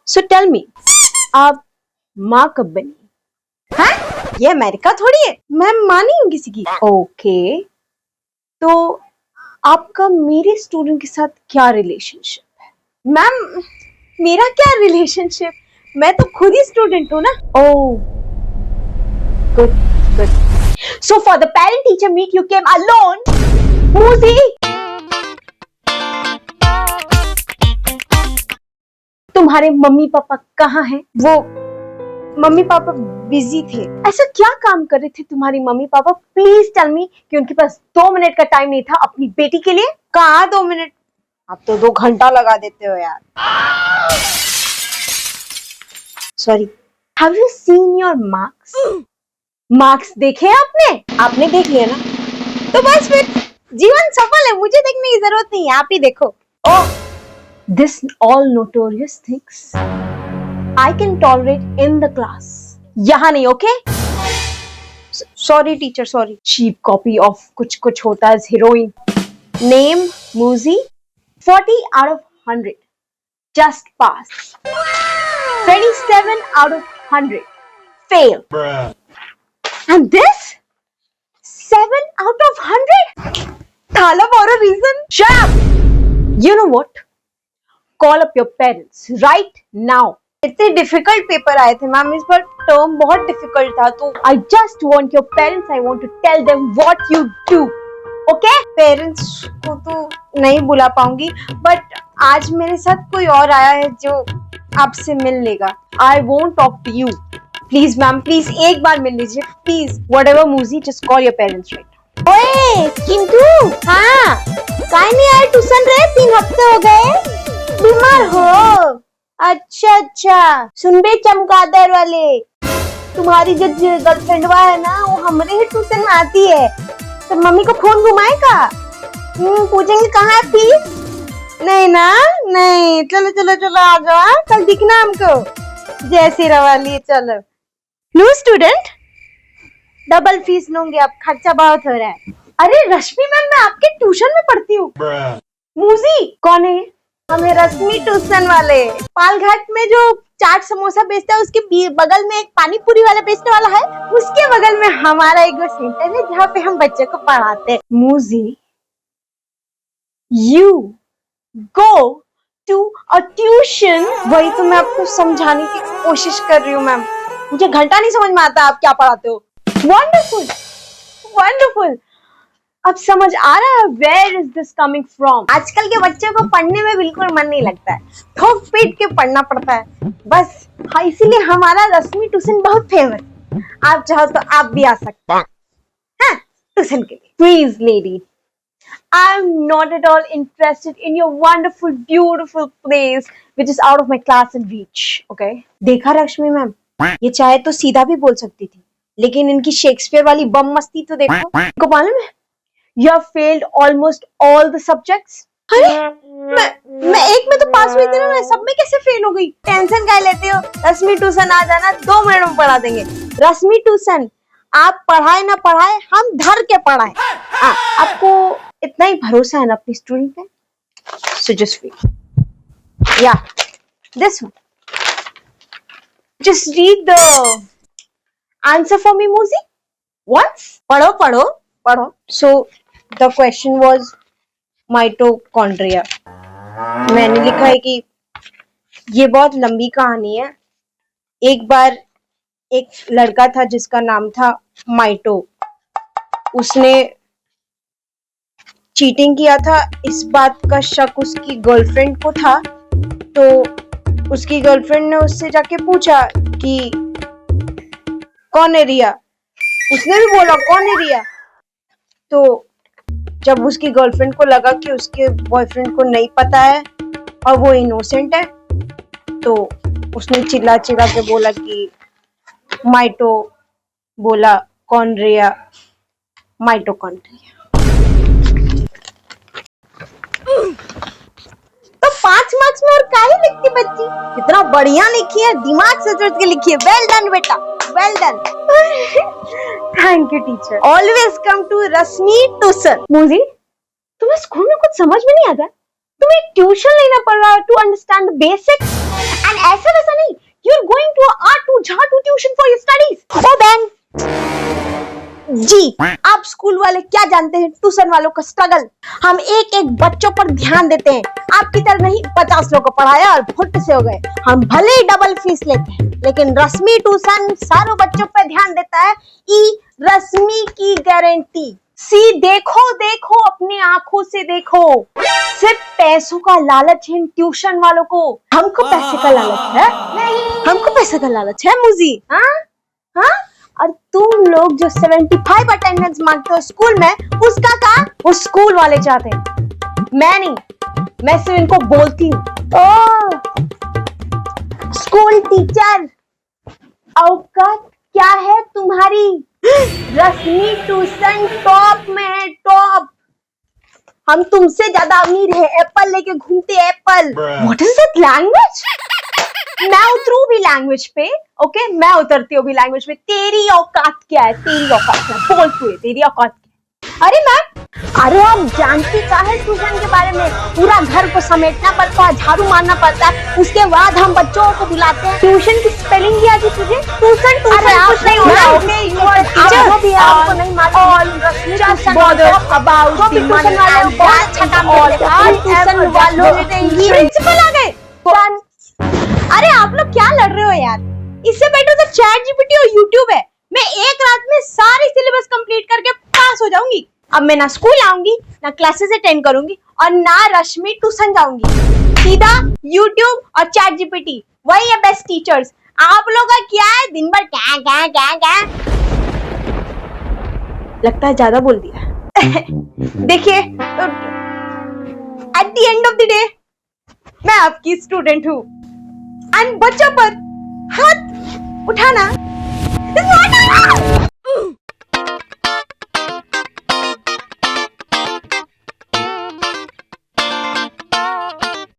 So tell me, आप माँ कब बनी? हाँ? ये अमेरिका थोड़ी है, मैं माँ नहीं हूँ किसी की। ओके, तो आपका मेरे स्टूडेंट के साथ क्या रिलेशनशिप है? मैम, मेरा क्या रिलेशनशिप, मैं तो खुद ही स्टूडेंट हूँ ना। Oh, good good. So for the parent teacher meet you came alone? Muzi, तुम्हारे मम्मी पापा कहाँ हैं? वो मम्मी पापा बिजी थे। ऐसा क्या काम कर रहे थे तुम्हारी mummy papa? Please tell me कि उनके पास 2 मिनट का टाइम नहीं था अपनी बेटी के लिए? कहाँ 2 मिनट, आप तो 2 घंटा लगा देते हो यार। Sorry, have you seen your marks? Marks देखे आपने? आपने देख लिया ना, तो बस फिर जीवन सफल है, मुझे देखने की जरूरत नहीं है, आप ही देखो। Oh, this all notorious things I can tolerate in the class. यहाँ नहीं, okay? Sorry teacher, sorry. Cheap copy of कुछ कुछ होता है heroine. Name Muzi, 40 out of 100. Just pass. 27 out of 100. Fail. And this? 7 out of 100? Thala for a reason. Shut up! You know what? Call up your parents right now. इतने difficult paper आए थे ma'am, इस बार term बहुत difficult था, तो I just want your parents. I want to tell them what you do. Okay? Parents को तो नहीं बुला पाऊंगी, बट आज मेरे साथ कोई और आया है जो आपसे मिल लेगा। I won't talk to you. Please ma'am, please एक बार मिल लीजिए please. Whatever, Muzi, just call your parents right now. ओए चिंटू, हाँ काहे नहीं आए ट्यूशन रे, 3 हफ्ते हो गए, बीमार हो? अच्छा अच्छा, सुन बे चमगादड़ वाले, तुम्हारी जो गर्लफ्रेंड है ना, वो हमारे ही ट्यूशन में आती है, तो मम्मी को फोन घुमाएगा, पूछेंगे कहाँ है फीस? नहीं ना, नहीं, चलो चलो चलो आ जाओ, कल दिखना हमको। जैसी रवाली, चलो। न्यू स्टूडेंट, डबल फीस लूंगी, अब खर्चा बहुत हो रहा है। अरे रश्मि मैम, मैं आपके ट्यूशन में पढ़ती हूँ। Muzi, कौन है? हमें रश्मि ट्यूशन वाले, पालघाट में जो चाट समोसा बेचता है, उसके बगल में एक पानी पूरी वाला बेचने वाला है, उसके बगल में हमारा एक सेंटर है जहाँ पे हम बच्चे को पढ़ाते हैं। Muzi, you go to a tuition. वही तो मैं आपको समझाने की कोशिश कर रही हूँ मैम, मुझे घंटा नहीं समझ में आता आप क्या पढ़ाते हो। Wonderful, wonderful. अब समझ आ रहा है where is this coming from? आजकल के बच्चे को पढ़ने में बिल्कुल मन नहीं लगता है, ठोक पीट के पढ़ना पड़ता है बस। हाँ, इसीलिए हमारा रश्मि ट्यूशन बहुत फेमस, आप चाहो तो आप भी आ सकते हैं ट्यूशन के लिए। Please, lady, I'm not at all interested in your wonderful, beautiful place, which is out of my class and reach. Okay? देखा रश्मि मैम, ये चाहे तो सीधा भी बोल सकती थी, लेकिन इनकी शेक्सपियर वाली बम मस्ती तो देखो। को मालूम है? You have failed almost all the subjects. अरे मैं एक में तो पास हुई थी ना, मैं सब में कैसे फेल हो गई? टेंशन क्या लेते हो, रश्मि ट्यूशन आ जाना, 2 मिनट में पढ़ा देंगे। रश्मि ट्यूशन, आप पढ़ाए ना पढ़ाए, हम धर के पढ़ाए। आपको इतना ही भरोसा है ना अपनी स्टूडेंट पे, so just wait. Yeah, this one. Just read the answer for me, Muzi. Once? पढ़ो पढ़ो पढ़ो। So the question was mitochondria. मैंने लिखा है कि ये बहुत लंबी कहानी है। एक बार एक लड़का था जिसका नाम था माइटो, उसने चीटिंग किया था, इस बात का शक उसकी गर्लफ्रेंड को था, तो उसकी गर्लफ्रेंड ने उससे जाके पूछा कि कौन है रिया, उसने भी बोला कौन है रिया। तो जब उसकी गर्लफ्रेंड को लगा कि उसके बॉयफ्रेंड को नहीं पता है और वो इनोसेंट है, तो उसने चिल्ला चिल्ला के बोला कि माइटो बोला कौन रिया, माइटोकॉन्ड्रिया। तो 5 मार्क्स में और काहे लिखती बच्ची, कितना बढ़िया लिखी है, दिमाग से सोच के लिखी है। वेल डन बेटा, well done. Thank you teacher, always come to Rashmi tuition. Muzi, तुम्हें स्कूल में कुछ समझ में नहीं आता? तुम्हें ट्यूशन लेना पड़ रहा है to understand the basics? And ऐसा वैसा नहीं, you are going to R2 Jha2 tuition for your studies. ओ बहन जी, आप स्कूल वाले क्या जानते हैं ट्यूशन वालों का स्ट्रगल। हम एक एक बच्चों पर ध्यान देते हैं, आपकी तरह नहीं 50 लोगों को पढ़ाया और फुट से हो गए। हम भले ही डबल फीस लेते हैं, लेकिन रश्मि ट्यूशन सारों बच्चों पर ध्यान देता है। ई रश्मि की गारंटी। सी देखो देखो, अपनी आंखों से देखो, सिर्फ पैसों का लालच है इन ट्यूशन वालों को। हमको पैसे का लालच है? नहीं, हमको पैसे का लालच है मुझी? हाँ हाँ? और तुम लोग जो 75 अटेंडेंस मांगते हो स्कूल में, उसका का? वो स्कूल वाले चाहते हैं, मैं नहीं, मैं सिर्फ इनको बोलती हूँ। ओ स्कूल टीचर, औकात क्या है तुम्हारी? रश्मि ट्यूशन टॉप में है, टॉप। हम तुमसे ज्यादा अमीर है, एप्पल लेके घूमते Apple. What is that language? मैं उतरू भी लैंग्वेज पे, ओके मैं उतरती हूँ भी लैंग्वेज पे। तेरी औकात क्या है? तेरी औकात क्या है? बोल तू, तेरी औकात क्या है? अरे मैम, अरे आप जानती का है ट्यूशन के बारे में? पूरा घर को समेटना पड़ता है, झाड़ू मारना पड़ता है, उसके बाद हम बच्चों को बुलाते हैं। ट्यूशन की स्पेलिंग भी आती तुझे? ट्यूशन अरे आप नहीं हो रहा, ओके यू आर टीचर, जो भी है आपको नहीं मालूम। All just bother about the money and बहुत अच्छा काम करते हैं ट्यूशन वालों। प्रिंसिपल आ गए। अरे आप लोग क्या लड़ रहे हो यार? इससे बेटर तो चैट जीपीटी और यूट्यूब है। मैं एक रात में सारी सिलेबस कंप्लीट करके पास हो जाऊंगी। अब मैं ना स्कूल आऊंगी, ना क्लासेस अटेंड करूंगी, और ना रश्मि ट्यूशन जाऊंगी। सीधा यूट्यूब और चैट जीपीटी, वही है बेस्ट टीचर्स। आप लोग का क्या है, दिन भर क्या क्या क्या क्या? लगता है ज्यादा बोल दिया। देखिए, at the end of the day मैं आपकी स्टूडेंट हूँ, एंड बच्चों पर हाथ उठाना